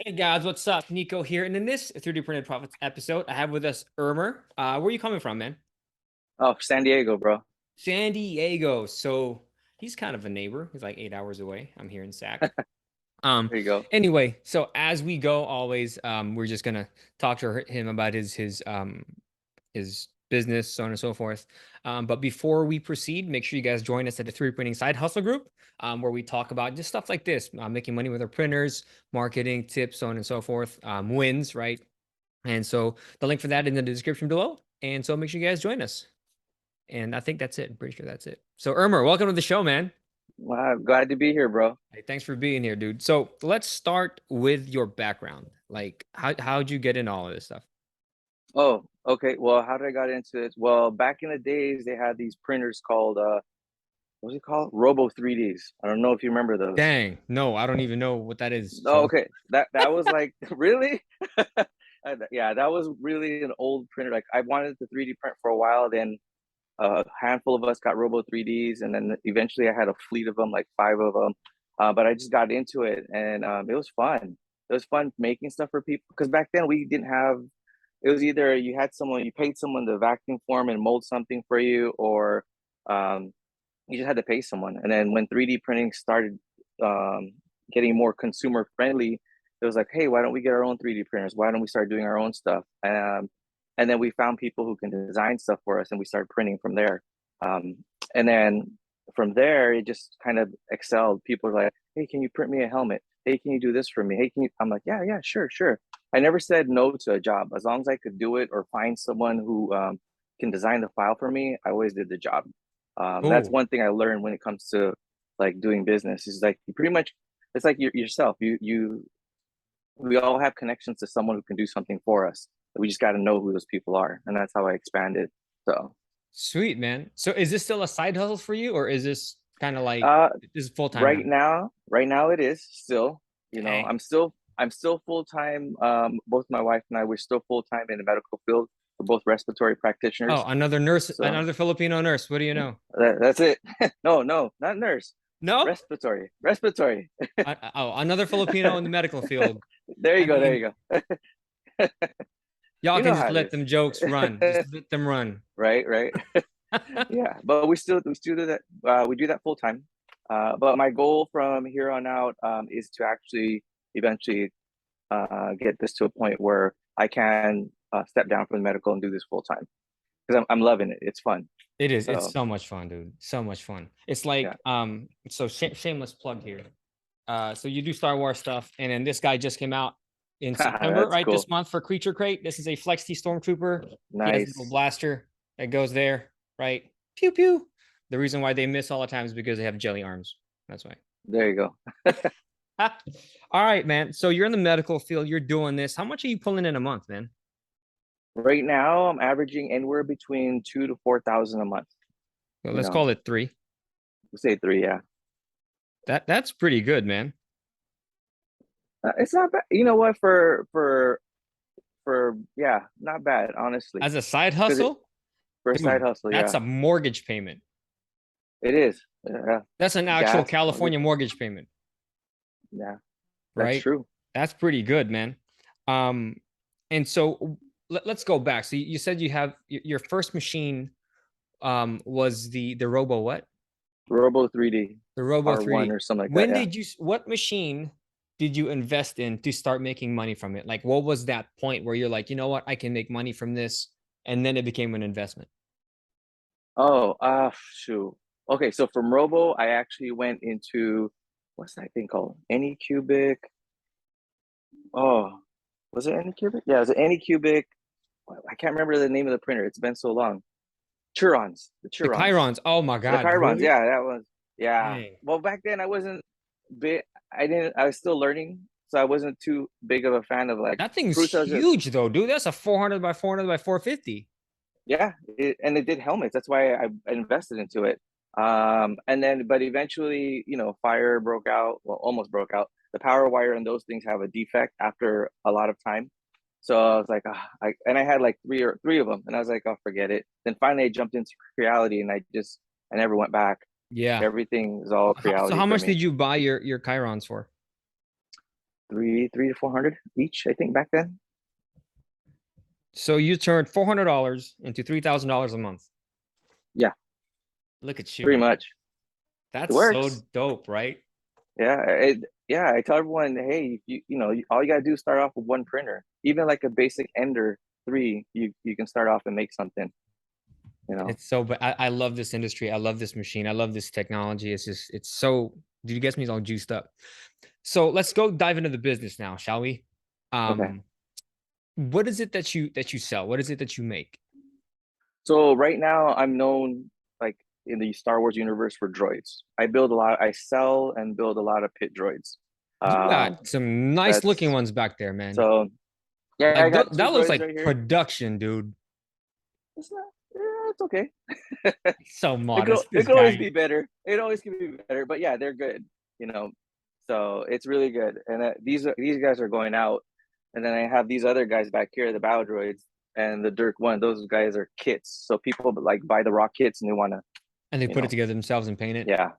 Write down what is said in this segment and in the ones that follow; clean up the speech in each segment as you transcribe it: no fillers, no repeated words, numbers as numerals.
Hey guys, what's up? Nico here, and in this 3D Printed Profits episode, I have with us Ermer. Where are you coming from, man? Oh, San Diego, bro. San Diego. So he's kind of a neighbor. He's like 8 hours away. I'm here in Sac. Um, There you go. anyway, so as we go, always, we're just gonna talk to him about his business, so on and so forth. But before we proceed, make sure you guys join us at the 3D Printing Side Hustle group, where we talk about just stuff like this, making money with our printers, marketing tips, so on and so forth, wins, right? And so the link for that in the description below. And so make sure you guys join us. And I think that's it. I'm pretty sure that's it. So Ermer, welcome to the show, man. Wow, glad to be here, bro. Hey, thanks for being here, dude. So let's start with your background. Like, how'd you get in all of this stuff? Oh, okay. Well, how did I got into it? Well, back in the days, they had these printers called what's it called? Robo 3Ds. I don't know if you remember those. Dang, no, I don't even know what that is. Oh, So okay. That was like really, yeah, that was really an old printer. Like I wanted the 3D print for a while. Then a handful of us got Robo 3Ds, and then eventually I had a fleet of them, like five of them. But I just got into it, and it was fun. It was fun making stuff for people because back then we didn't have. It was either you paid someone to vacuum form and mold something for you, or um, you just had to pay someone. And then when 3D printing started um, getting more consumer friendly, it was like, hey, why don't we get our own 3D printers? Why don't we start doing our own stuff? And then we found people who can design stuff for us, and we started printing from there. Um, and then from there, it just kind of excelled. People are like, hey, can you print me a helmet? Hey, can you do this for me? Hey, can you? I'm like, yeah, yeah, sure, sure. I never said no to a job as long as I could do it or find someone who can design the file for me. I always did the job. That's cool. one thing I learned when it comes to like doing business is like you pretty much it's like yourself. We all have connections to someone who can do something for us. We just got to know who those people are, and that's how I expanded. So, Sweet, man. So is this still a side hustle for you, or is this kind of like uh, this is full time now? right now it is still. You know, Dang. I'm still full time. Both my wife and I we're still full time in the medical field. We're both respiratory Oh, practitioners. another nurse, So another Filipino nurse. What do you know? that's it. No, no, not nurse. No? Respiratory. Oh, another Filipino in the medical field. There you I go. There mean, you go. y'all You can know just how it let is. them jokes run. Just let them run. Right, right. Yeah, but we still do that. We do that full time. But my goal from here on out is to actually eventually get this to a point where I can step down from the medical and do this full time because I'm loving it. It's fun. It is. It's So so much fun, dude. So much fun. It's yeah, like so shameless plug here. So you do Star Wars stuff, and then this guy just came out in September, that's right? This cool. month for Creature Crate. This is a Flex T Stormtrooper. He has a little Nice. blaster that goes there, right? Pew pew. The reason why they miss all the time is because they have jelly arms. That's why. There you go. All right, man. So you're in the medical field. You're doing this. How much are you pulling in a month, man? Right now, I'm averaging anywhere between 2 to 4 thousand a month. Well, You let's know, call it three. we say three. Yeah, That's pretty good, man. it's not bad. You know what? For yeah, not bad honestly. As a side Because it hustle, for a side dude, hustle, that's yeah, a mortgage payment. it is. Yeah, That's an actual gas, mortgage. California mortgage payment, Yeah, that's right? true. That's pretty good, man. Um, and so let's go back. So you said you have your first machine was the Robo what? Robo 3D The Robo R1 3D. or something like that. When Yeah. did you what machine did you invest in to start making money from it? Like what was that point where you're like, you know what, I can make money from this, and then it became an investment? Oh, shoot. Okay, so from Robo, I actually went into what's that thing called? Anycubic. Oh, was it Anycubic? Yeah, it was an Anycubic. I can't remember the name of the printer. It's been so long. The The Churons, Chirons. Oh my the God, Chirons. really? Yeah, that was. Yeah. Dang. Well, back then I wasn't big. I didn't. I was still learning, so I wasn't too big of a fan of like That thing's Prusa's. huge though, dude. That's a 400 by 400 by 450. Yeah, and it did helmets. That's why I invested into it. And then, but eventually, fire broke out. Well, almost broke out. The power wire and those things have a defect after a lot of time. So I was like, and I had like three of them, and I was like, oh, forget it. Then finally, I jumped into Creality, and I never went back. Yeah. Everything is all So Creality how for much me. did you buy your Chirons for? three to 400 each, I think back then. So you turned $400 into $3,000 a month. Yeah, Look at you, pretty man. much. It That's so works. dope, right? Yeah. I tell everyone, hey, all you gotta do is start off with one printer. Even like a basic Ender 3, you can start off and make something. You know. It's so, but I love this industry. I love this machine. I love this technology. It's just, it's so, dude, you guys me all juiced up. So let's go dive into the business now, shall we? Okay. Um, what is it that you sell? What is it that you make? So right now I'm known like in the Star Wars universe for droids. I sell and build a lot of pit droids. You Um, got some nice looking that's ones back there, man. so yeah, I Like got two that looks droids like right here. production, dude. It's not, yeah, it's okay. So modest, It this could always guy. be better. It always can be better, but yeah, they're good, you know. So it's really good. And these guys are going out, and then I have these other guys back here, the battle droids and the Dirk one. Those guys are kits. So people like buy the raw kits and they want to, And they you put it know, together themselves and paint it. yeah,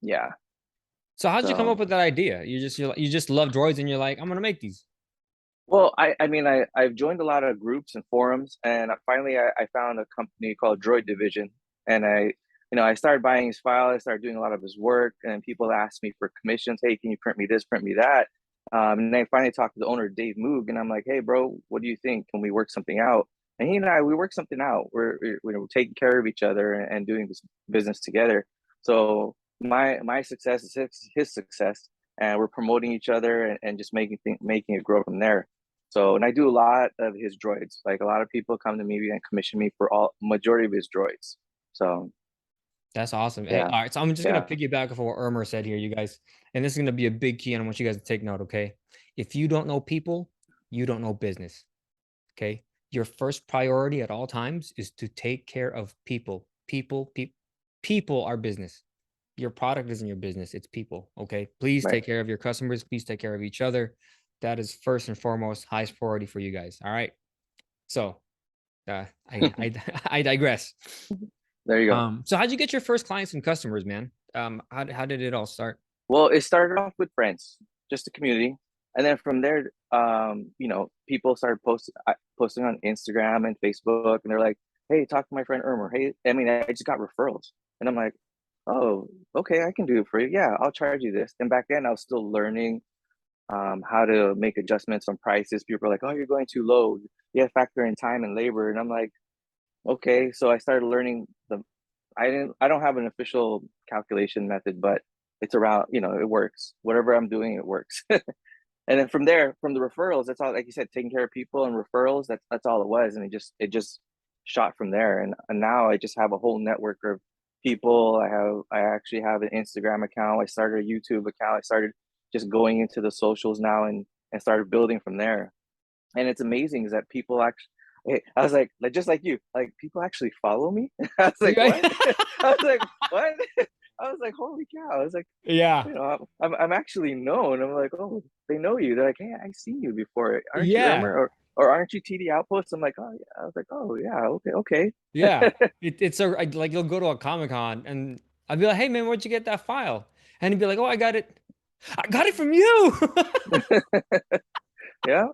yeah. So how'd you come up So with that idea? You just love droids and you're like, I'm gonna make these. well, I mean, I've joined a lot of groups and forums, and finally I found a company called Droid Division, and I started buying his file. I started doing a lot of his work, and people asked me for commissions. Hey, can you print me this, print me that? And I finally talked to the owner, Dave Moog, and I'm like, hey, bro, what do you think? Can we work something out? And he and I, we worked something out. We're taking care of each other and doing this business together. So my success is his success, and we're promoting each other and just making it grow from there. So, and I do a lot of his droids. Like a lot of people come to me and commission me for all majority of his droids. So, That's awesome. Hey, yeah, all right. So I'm just gonna yeah, piggyback off of what Ermer said here, you guys. And this is gonna be a big key, and I want you guys to take note, okay? If you don't know people, you don't know business. Okay. Your first priority at all times is to take care of people. People are business. Your product isn't your business, it's people. Okay. Please right. take care of your customers. Please take care of each other. That is first and foremost, highest priority for you guys. All right. So I digress. There you go. So how'd you get your first clients and customers, man? How did it all start? Well, it started off with friends, just a community, and then from there, people started posting on Instagram and Facebook, and they're like, "Hey, talk to my friend Ermer." Hey, I mean, I just got referrals, and I'm like, "Oh, okay, I can do it for you. Yeah, I'll charge you this." And back then, I was still learning how to make adjustments on prices. People are like, "Oh, you're going too low. You have to factor in time and labor." And I'm like, "Okay." So I started learning the. I don't have an official calculation method, but it's around. It works. Whatever I'm doing, it works. And then from there, from the referrals, that's all. Like you said, taking care of people and referrals. That's all it was, and it just shot from there. And now I just have a whole network of people. I actually have an Instagram account. I started a YouTube account. I started just going into the socials now and started building from there. And it's amazing is that people actually. I was like just like you, like people actually follow me. I was like, Right? what? I was like, what? I was like, holy cow! I was like, Yeah. I'm actually known. I'm like, oh, they know you. They're like, hey, I seen you before. Aren't you Yeah. Ermer or aren't you TD Outpost? I'm like, oh yeah. I was like, oh yeah, okay. Yeah. It's so like you'll go to a Comic Con and I'd be like, hey man, where'd you get that file? And he'd be like, oh, I got it. I got it from you. Yeah.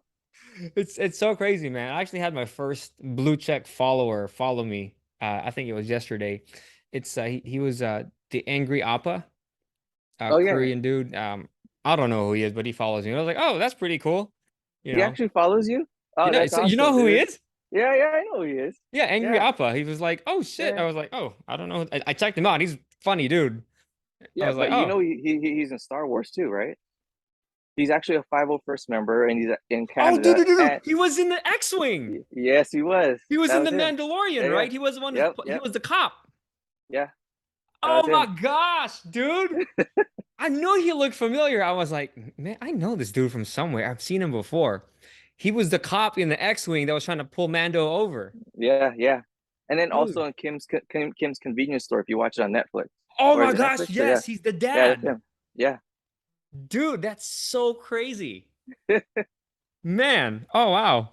It's so crazy, man. I actually had my first blue check follower follow me. I think it was yesterday. It's he was the Angry Appa, Oh yeah. Korean dude. I don't know who he is, but he follows me. I was like, oh, that's pretty cool. You He know? actually follows you. Oh, Yeah. that's So you know awesome, who he dude. is? Yeah, I know who he is. Yeah, Angry Yeah, Appa. He was like, oh shit. yeah, I was like, oh, I don't know. I checked him out. He's funny dude. I yeah. was like, But oh, he's in Star Wars too, right? He's actually a 501st member, and he's in oh, dude, Canada. dude, dude, dude. And He was in the X-Wing. yes, he was. He was That in the was him. Yeah, Mandalorian, yeah. right? He was the one. Yep, He yep, was the cop. yeah. That was Oh my him. gosh, dude. I knew he looked familiar. I was like, man, I know this dude from somewhere. I've seen him before. He was the cop in the X-Wing that was trying to pull Mando over. Yeah, yeah. And then also Dude. in Kim's convenience store, if you watch it on Netflix, Oh or my is it gosh, Netflix? Or yeah, yes, he's the yeah, that's dad. him. Yeah. Dude, that's so crazy. Man. Oh wow.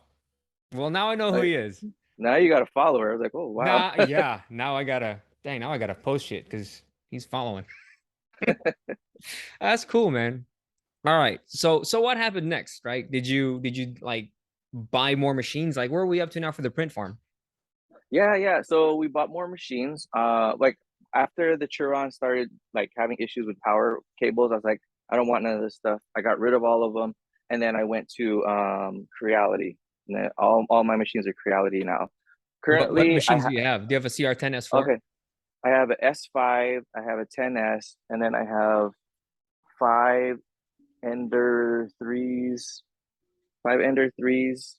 Well, now I know who Like he is. now you got a follower. I was like, oh wow. Nah, yeah. Now I gotta post shit because he's following. That's cool, man. All right. So what happened next, right? Did you like buy more machines? Like where are we up to now for the print farm? Yeah, yeah. So we bought more machines. Like after the Chiron started like having issues with power cables, I was like, I don't want none of this stuff. I got rid of all of them, and then I went to Creality. And then all my machines are Creality now. What Currently, machines do you have? Do you have a CR10 S4? okay, I have an S5, I have a 10S, and then I have five Ender threes, five Ender threes,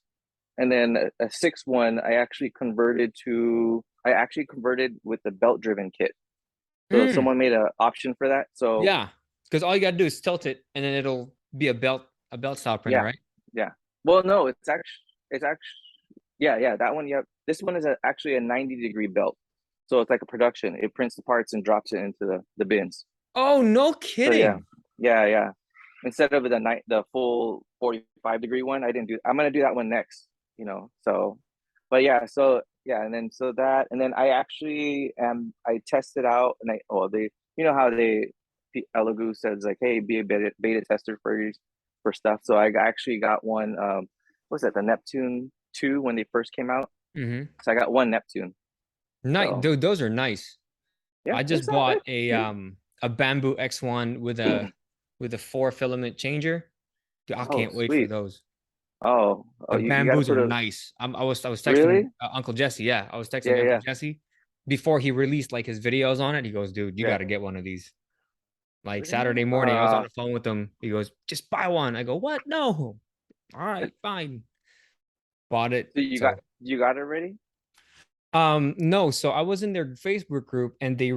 and then a six one. I actually converted with the belt driven kit. So Mm, someone made an option for that. So yeah. Because all you gotta do is tilt it and then it'll be a belt style printer, yeah, right? yeah. Well, no, it's actually yeah, yeah. That one, yep. This one is actually a 90-degree belt. So it's like a production. It prints the parts and drops it into the bins. Oh, no So yeah, kidding. yeah, yeah. Instead of the full 45-degree one, I didn't do. I'm gonna do that one next. So, but yeah, so yeah, and then so that, and then I actually I tested out, and they, how Elegoo says like, hey, be a beta tester for stuff. So I actually got one. What's that? The Neptune 2 when they first came out. Mm-hmm. So I got one Neptune. Nice, So dude, those are nice. yeah, I it's just not bought that cute. a bamboo X1 with a 4 filament changer. Dude, I Oh, can't wait for sweet. those. Oh, The you got to bamboos are put a nice. I was texting really? Uncle Jesse. Yeah, I was texting Yeah, Uncle yeah. Jesse before he released like his videos on it. He goes, "Dude, you got Yeah. to get one of these." Like Really? Saturday morning, I was on the phone with him. He goes, "Just buy one." I go, "What? No." All right, fine. Bought it. So So, you got it ready? no. So I was in their Facebook group, and they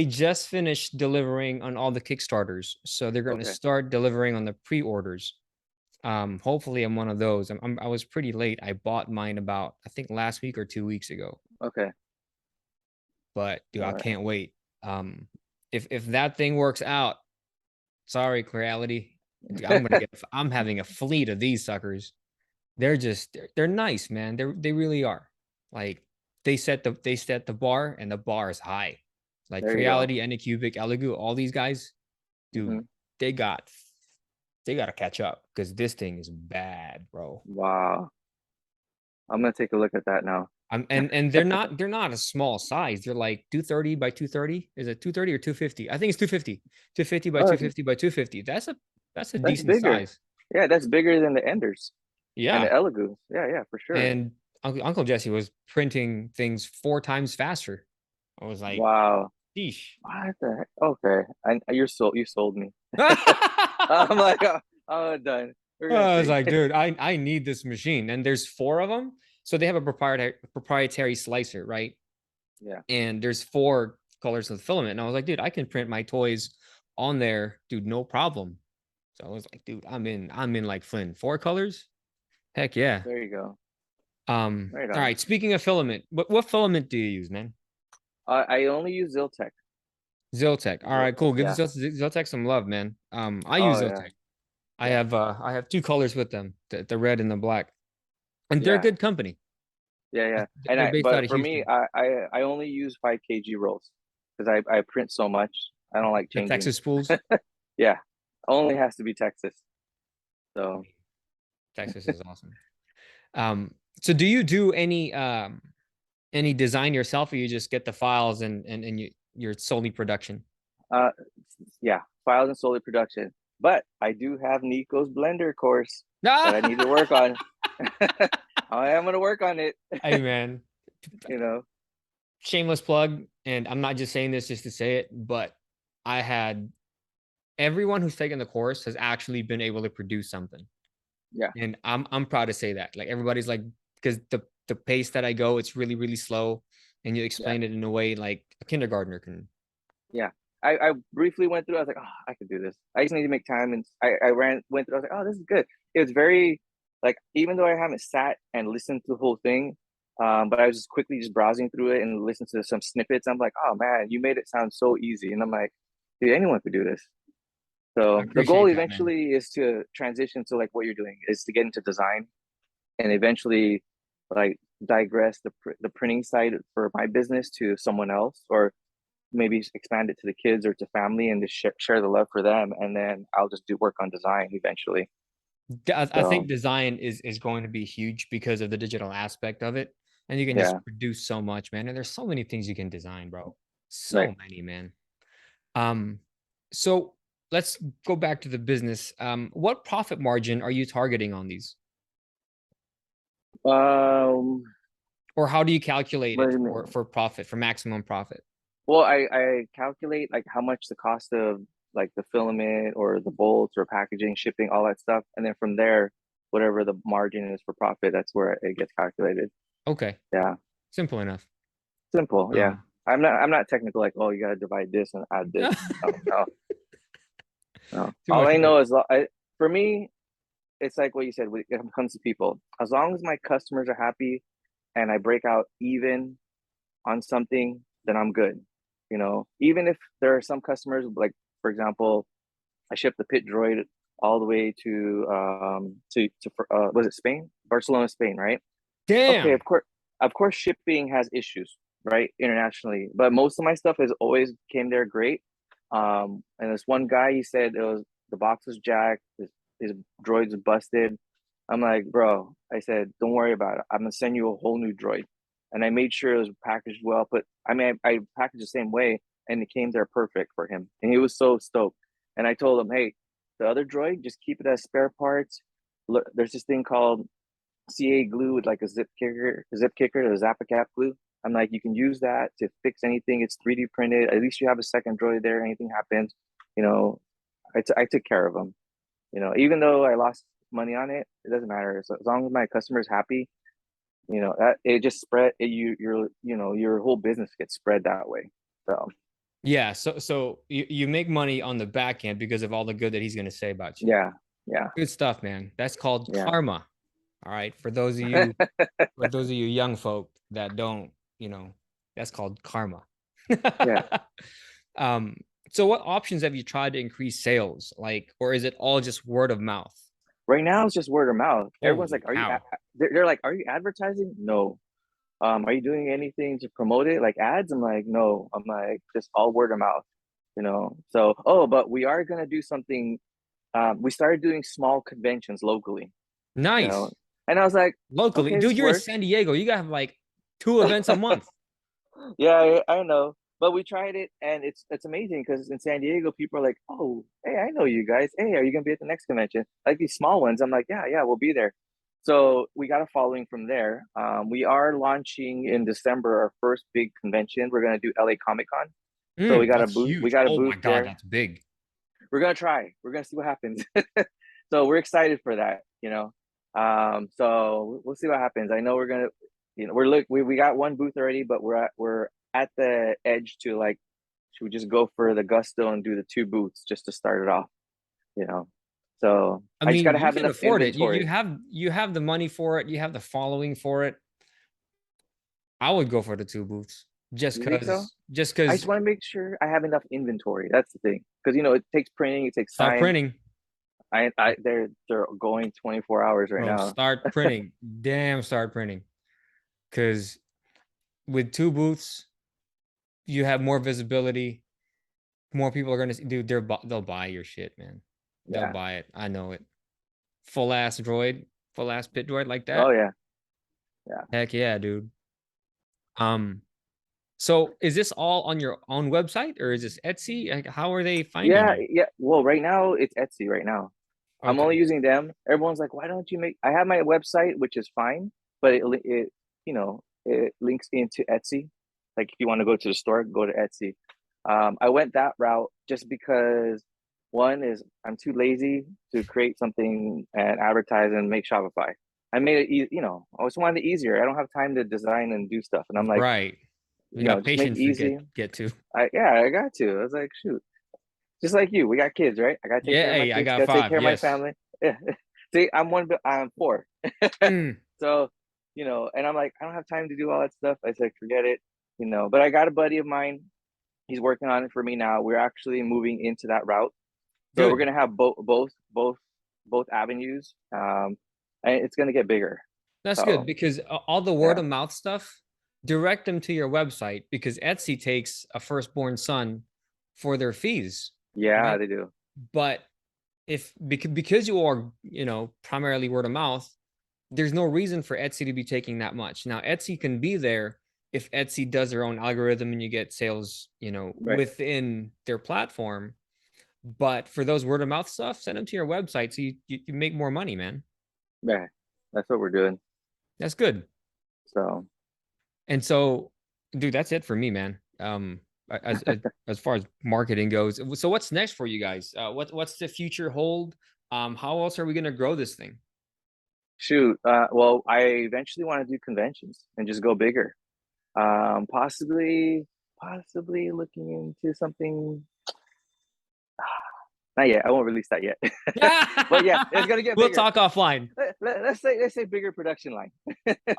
just finished delivering on all the Kickstarters. So they're going to Okay. start delivering on the pre-orders. Hopefully I'm one of those. I was pretty late. I bought mine about I think last week or 2 weeks ago. Okay. But dude, All I right. can't wait. Um, if that thing works out, sorry, Creality, I'm having a fleet of these suckers. They're nice, man. They really are. Like they set the bar and the bar is high. Like There you go. Creality, Anycubic, Elegoo, all these guys, dude, Hmm. they got they got to catch up because this thing is bad, bro. Wow. I'm gonna take a look at that now. And they're not a small size. They're like 230 by 230. Is it 230 or 250? I think it's 250. 250 by Oh, 250 by 250. That's a that's decent bigger. size. Yeah, that's bigger than the Enders and the Yeah. Elegoos. Yeah, yeah, for sure. And Uncle Jesse was printing things 4 times faster. I was like, Wow. sheesh. What the heck? Okay. You sold me. I'm I like, I'm done. We're gonna was take like, it. dude, I need this machine. And there's 4 of them. So they have a proprietary slicer, right? Yeah. And there's 4 colors of filament. And I was like, dude, I can print my toys on there, dude, no problem. So I was like, dude, I'm in like Flynn. 4 colors? Heck yeah. There you go. Right All on. right. Speaking of filament, what filament do you use, man? I only use Ziltech. Ziltech. All right, cool. Give Yeah. Ziltech some love, man. I use Oh yeah. Ziltech. Yeah. I have 2 colors with them, the red and the black. And they're Yeah. good company. Yeah, yeah. And They're I based out but of for me, Houston. I only use 5 kg rolls because I print so much. I don't like The changing. Texas spools. Yeah. Only has to be Texas. I So mean, Texas is awesome. So do you do any design yourself, or you just get the files and you're solely production? uh yeah, files and solely production. But I do have Nico's blender course that I need to work on. I am gonna work on it, Hey man, you know. shameless plug, and I'm not just saying this just to say it, but I had everyone who's taken the course has actually been able to produce something. Yeah, And I'm proud to say that. Like everybody's like, because the pace that I go, it's really, really slow. And you yeah, explain it in a way like a kindergartner can. yeah. I briefly went through. I was like, oh, I could do this. I just need to make time, and I went through. I was like, oh, this is good. It was very like, even though I haven't sat and listened to the whole thing, but I was just quickly just browsing through it and listened to some snippets. I'm like, oh man, you made it sound so easy, and I'm like, dude, anyone could do this. I So the goal appreciate that, man. eventually is to transition to like what you're doing is to get into design and eventually like digress the printing side for my business to someone else or maybe expand it to the kids or to family and just share the love for them. And then I'll just do work on design eventually. I think So design is going to be huge because of the digital aspect of it, and you can just yeah, produce so much, man. And there's so many things you can design, bro. right. So many, man. Um, so let's go back to the business. What profit margin are you targeting on these, Um, or how do you calculate what it do you for mean? profit, for maximum profit? Well, I calculate like how much the cost of like the filament or the bolts or packaging, shipping, all that stuff, and then from there, whatever the margin is for profit, that's where it gets calculated. Okay, Yeah, simple enough. simple. Yeah, Um, I'm not technical like, oh, you got to divide this and add this. No, no, no. too All much I work. know is for me, it's like what you said when it comes to people. As long as my customers are happy and I break out even on something, then I'm good. Even if there are some customers, like for example, I shipped the pit droid all the way to was it Spain? Barcelona, Spain, right? Okay, Damn. of course, shipping has issues, right, internationally, but most of my stuff has always came there great. And this one guy, he said it was the box was jacked, his droid's busted. I'm like, bro, I said, don't worry about it. I'm gonna send you a whole new droid. And I made sure it was packaged well. But I mean, I packaged the same way, and it came there perfect for him, and he was so stoked. And I told him, hey, the other droid, just keep it as spare parts. Look, there's this thing called CA glue with like a zip kicker, the Zappa Cap glue. I'm like, you can use that to fix anything. It's 3D printed. At least you have a second droid there. Anything happens, you know, I took care of them. Even though I lost money on it, it doesn't matter. So as long as my customer's happy, that it just spread. Your whole business gets spread that way. So Yeah, so you make money on the back end because of all the good that he's going to say about you. yeah, yeah, Good stuff, man. That's called yeah, karma. All right. For those of you young folk that don't, you know, that's called karma. yeah. um, so what options have you tried to increase sales? Like, or is it all just word of mouth? Right now it's just word of mouth. Everyone's Holy like, "Are you?" cow. They're like, "Are you advertising?" No. Are you doing anything to promote it, like ads? I'm like, no. I'm like, just all word of mouth. So, oh, but we are gonna do something. We started doing small conventions locally, you know, Nice. and I was like, Locally. okay, Dude, this you're in works. San Diego. You got like 2 events a month. Yeah, I know. But we tried it, and it's amazing because in San Diego, people are like, "Oh, hey, I know you guys. Hey, are you gonna be at the next convention?" Like these small ones. I'm like, "Yeah, yeah, we'll be there." So we got a following from there. We are launching in December our first big convention. We're gonna do LA Comic Con. So we got a That's booth. We huge. got a Oh my booth God, there. that's big. We're gonna try. We're gonna see what happens. So we're excited for that. So we'll see what happens. I know we're gonna, we got one booth already, but we're at the edge to like, should we just go for the gusto and do the two booths just to start it off? You know, so I I just got mean, to you have can enough afford it. You inventory. have the money for it. You have the following for it. I would go for the two booths just You think so? because just I just because want to make sure I have enough inventory. That's the thing, because it takes printing, it takes start time. printing, They're going 24 hours right bro. now. Start printing. Damn, start printing. Because with two booths, you have more visibility. More people are gonna dude. They'll buy your shit, man. They'll Yeah. buy it. I know it. Full ass droid, full ass pit droid like Oh that. yeah. Yeah. Heck yeah, dude. Um, so is this all on your own website or is this Etsy? Like, how are they finding Yeah, you? yeah. Well, right now it's Etsy right now. I'm only Okay. using them. Everyone's like, why don't you make? I have my website, which is fine, but it links into Etsy. Like if you want to go to the store, go to Etsy. I went that route just because one is I'm too lazy to create something and advertise and make Shopify. I made it easy, I just wanted it easier. I don't have time to design and do stuff, and I'm like, Right. We got just make it patience to easy. get to. I got to. I was like, shoot, just like you, we got kids, right? I gotta take Yeah, care of my hey, I kids, got gotta take five. care of my Yes. family. Yeah. See, I'm four. Mm, So, and I'm like, I don't have time to do all that stuff. I said, forget it. But I got a buddy of mine. He's working on it for me now. We're actually moving into that route. So we're good. gonna have both avenues. And it's gonna get bigger. That's good So because all the word yeah, of mouth stuff direct them to your website because Etsy takes a firstborn son for their fees, Yeah, right? they do. But if because you are, primarily word of mouth, there's no reason for Etsy to be taking that much. Now, Etsy can be there if Etsy does their own algorithm and you get sales, Right. within their platform. But for those word of mouth stuff, send them to your website so you make more money, man. Yeah, that's what we're doing. That's good. So And so, dude, that's it for me, man. As far as marketing goes. So what's next for you guys? What's the future hold? How else are we gonna grow this thing? shoot. Well, I eventually want to do conventions and just go bigger. Possibly looking into something. Not yet. I won't release that yet. But yeah, it's gonna get We'll bigger. talk offline. Let's say bigger production line.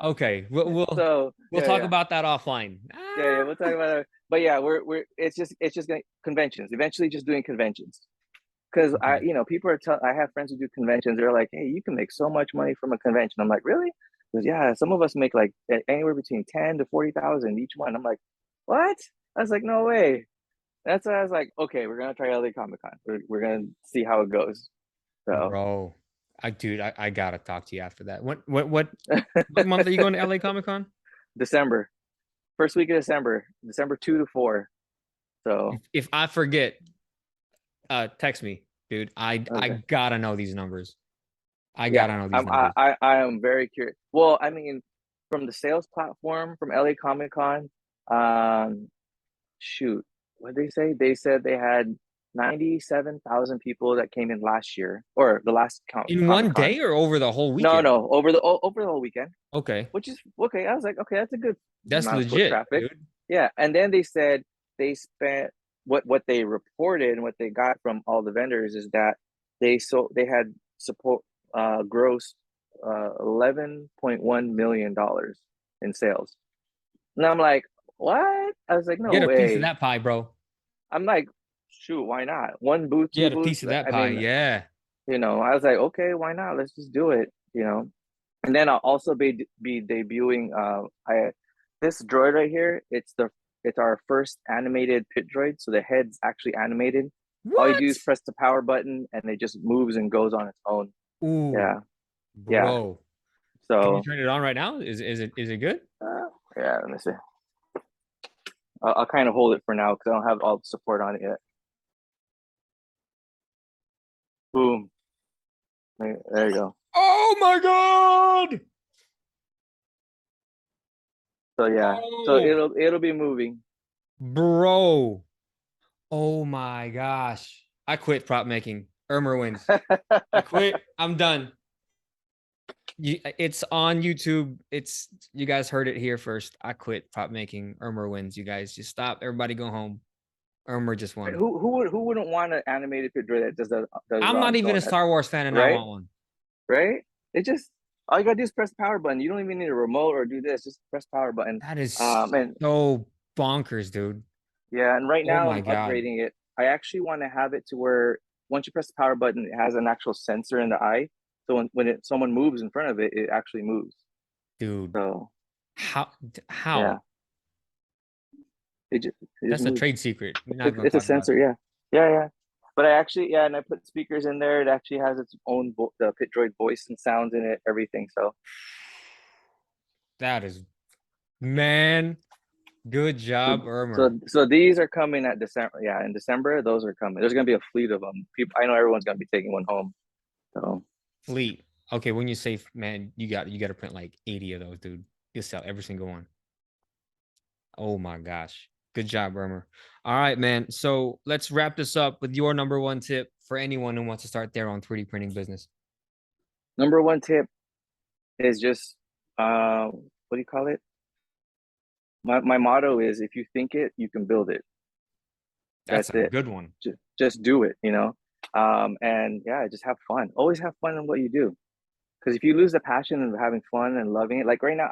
Okay, we'll talk Yeah. about that offline. Yeah, we'll talk about it. But yeah, we're it's just gonna conventions. Eventually, just doing conventions. Because Okay. people are I have friends who do conventions. They're like, hey, you can make so much money from a convention. I'm like, really? Because yeah, some of us make like anywhere between 10 to 40,000 each one. I'm like, what? I was like, no way. That's why I was like, okay, we're gonna try LA Comic Con. We're gonna see how it goes. So Bro, I gotta talk to you after that. What month are you going to LA Comic Con? December, first week of December, December 2 to 4. So If I forget, text me, dude. I okay. gotta know these numbers. I Yeah, gotta know these numbers. I am very curious. Well, I mean, from the sales platform from LA Comic Con, um, shoot, what did they say? They said they had 97,000 people that came in last year or the last In Comic one Con. day or over the whole No, weekend? no, over the whole weekend, Okay, which is okay. I was like, okay, that's a good that's amount of foot legit, traffic. dude. Yeah, and then they said they spent what they reported and what they got from all the vendors is that they had support gross $11.1 million in sales. And I'm like, what? I was like, no Get a piece of way. that pie, bro. I'm like, shoot, why not? One booth, two Get a booths. piece of that I pie. mean, Yeah. I was like, okay, why not? Let's just do it. And then I'll also be debuting I this droid right here. It's our first animated pit droid, so the head's actually animated. All you do What? is press the power button and it just moves and goes on its own. Ooh, Yeah, yeah. bro. Can you So turn it on right now? Is it good? yeah, let me see. I'll kind of hold it for now because I don't have all the support on it yet. Boom. There you go. Oh my god, So yeah, so bro, it'll be moving. bro. Oh my gosh. I quit prop making. Ermer wins. I quit. I'm done. It's on YouTube. It's you guys heard it here first. I quit prop making. Ermer wins. You guys just stop. Everybody go home. Ermer just won. Who wouldn't want an animated pit droid that does I'm on not its even a own? Star Wars fan and I Right? want one. Right? It just all you gotta do is press the power button. You don't even need a remote or do this. Just press power button. That is And so bonkers, dude. yeah, and right Oh now my I'm god, upgrading it. I actually want to have it to where once you press the power button, it has an actual sensor in the eye. So when someone moves in front of it, it actually moves. dude. So How? yeah, How? it just That's a moves. trade secret. We're not It's, gonna it's a talk about sensor, it. yeah, yeah, yeah. But I actually, yeah, and I put speakers in there. It actually has its own the Pit Droid voice and sounds in it, everything. So That is, man. Good so job, so Ermer. so these are coming at December. Yeah, in December, those are coming. There's gonna be a fleet of them. People, I know everyone's gonna be taking one home. So Fleet. Okay, when you say man, you got to print like 80 of those, dude. You sell every single one. Oh my gosh. Good job, Ermer. All right, man. So let's wrap this up with your number one tip for anyone who wants to start their own 3D printing business. number one tip is just what do you call it? My motto is if you think it, you can build it. That's That's a it. good one. Just do it. And yeah, just have fun. Always have fun in what you do. Because if you lose the passion of having fun and loving it, like right now,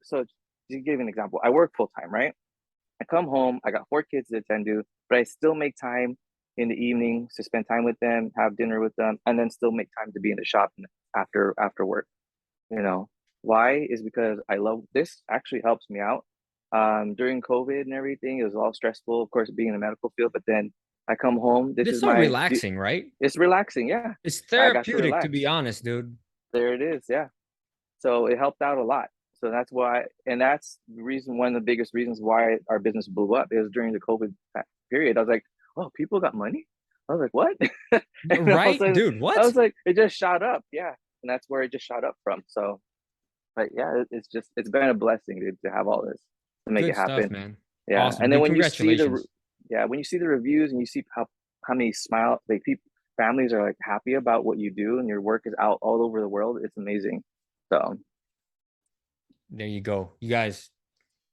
so to give you an example, I work full time, right? I come home, I got 4 kids to attend to, but I still make time in the evening to spend time with them, have dinner with them, and then still make time to be in the shop after work, you know. Why is because I love this actually helps me out. During COVID and everything, it was all stressful, of course, being in the medical field. But then I come home. But This it's is so my. relaxing, right? It's relaxing. Yeah, It's I got to therapeutic, to be relax. honest, dude. There it is. Yeah. So it helped out a lot. So that's why, and that's the reason. One of the biggest reasons why our business blew up is during the COVID period. I was like, oh, people got money. I was like, what? And all of a Right, sudden, dude? I What? was like, it just shot up. Yeah, and that's where it just shot up from. So, but yeah, it's just it's been a blessing, dude, to have all this to make it Good stuff, happen. man. Yeah, Awesome, and then dude. when you see the Congratulations. yeah when you see the reviews and you see how many smile like people families are like happy about what you do and your work is out all over the world, it's amazing. So There you go. You guys,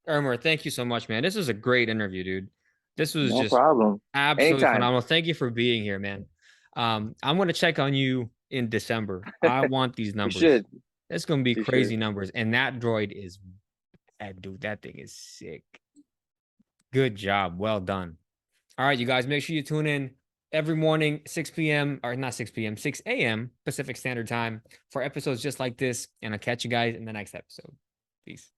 Ermer, thank you so much, man. This was a great interview, dude. This was no just problem. absolutely Anytime. phenomenal. Thank you for being here, man. I'm gonna check on you in December. I want these You numbers. should. It's gonna be You should. crazy numbers. And that droid is bad, dude. That thing is sick. Good job. Well done. All right, you guys, make sure you tune in every morning, 6 p.m. or not 6 p.m., 6 a.m. Pacific Standard Time for episodes just like this. And I'll catch you guys in the next episode. Peace.